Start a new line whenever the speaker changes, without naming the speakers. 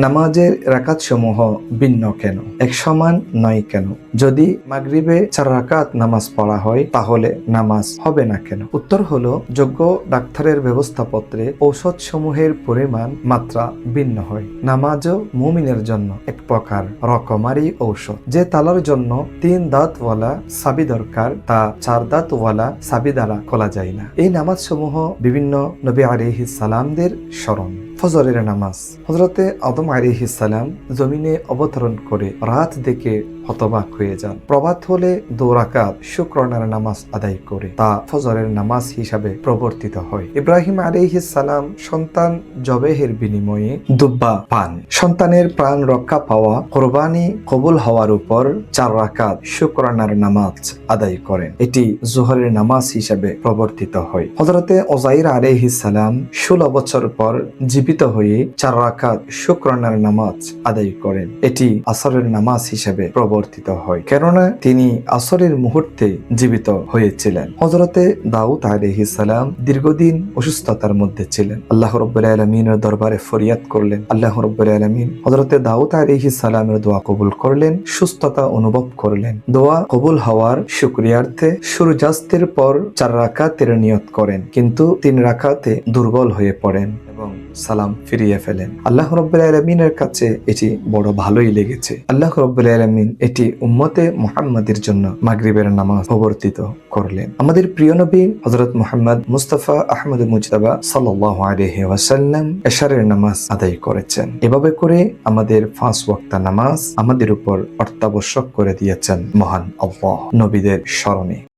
নামাজের রাকাত সমূহ ভিন্ন কেন, এক সমান নয় কেন? যদি মাগরিবে 4 রাকাত নামাজ পড়া হয় তাহলে নামাজ হবে না কেন? উত্তর হলো, যোগ্য ডাক্তারের ব্যবস্থাপত্রে ঔষধ সমূহের পরিমাণ মাত্রা ভিন্ন হয়। নামাজও মুমিনের জন্য এক প্রকার রকমারি ঔষধ। যে তালার জন্য 3 দাঁতওয়ালা চাবি দরকার, তা 4 দাঁতওয়ালা চাবি দ্বারা খোলা যায় না। এই নামাজ সমূহ বিভিন্ন নবী আলাইহিস সালামদের স্মরণ। ফজরের নামাজ। হযরতে আদম আলাইহিস সালাম জমিনে অবতরণ করে রাত দেখে হতবাক হয়ে যান। প্রভাত হলে 2 রাকাত শুকরানার নামাজ আদায় করে তা ফজরের নামাজ হিসাবে প্রবর্তিত হয়। ইব্রাহিম আলাইহিস সালাম সন্তান জবেহের বিনিময়ে দুব্বা পান। সন্তানের প্রাণ রক্ষা পাওয়া কোরবানি কবুল হওয়ার উপর 4 রাকাত শুকরানার নামাজ আদায় করেন। এটি জোহরের নামাজ হিসাবে প্রবর্তিত হয়। হযরতে উযাইর আলাইহিস সালাম 16 বছর পর জীবিত হয়ে 4 রাকাত শুকরানার নামাজ আদায় করেন। এটি আসরের নামাজ হিসেবে প্রবর্তিত হয়, কেননা তিনি আসরের মুহূর্তে জীবিত হয়েছিলেন। হযরতে দাউদ আলাইহিস সালাম দীর্ঘদিন অসুস্থতার মধ্যে ছিলেন। আল্লাহ রাব্বুল আলামিনের দরবারে ফরিয়াদ করলেন। আল্লাহ রাব্বুল আলামিন হযরতে দাউদ আলাইহিস সালামের দোয়া কবুল করলেন, সুস্থতা অনুভব করলেন। দোয়া কবুল হওয়ার শুকরিয়ার্থে সূর্যাস্তের পর 4 রাকাতের নিয়ত করেন, কিন্তু 3 রাকাতে দুর্বল হয়ে পড়েন এবং সালাম ফিরিয়ে ফেলেন। আল্লাহ রাব্বুল আলামিনের কাছে এটি বড় ভালোই লেগেছে। আল্লাহ রাব্বুল আলামিন এটি উম্মতে মুহাম্মাদের জন্য মাগরিবের নামাজ প্রবর্তিত করলেন। আমাদের প্রিয় নবী হযরত মুহাম্মদ মুস্তাফা আহমদ মুজতাবা সাল্লাল্লাহু আলাইহি ওয়াসাল্লাম এশারের নামাজ আদায় করেছেন। এভাবে করে আমাদের 5 ওয়াক্ত নামাজ আমাদের উপর অত্যাবশ্যক করে দিয়েছেন মহান আল্লাহ নবীদের স্মরণে।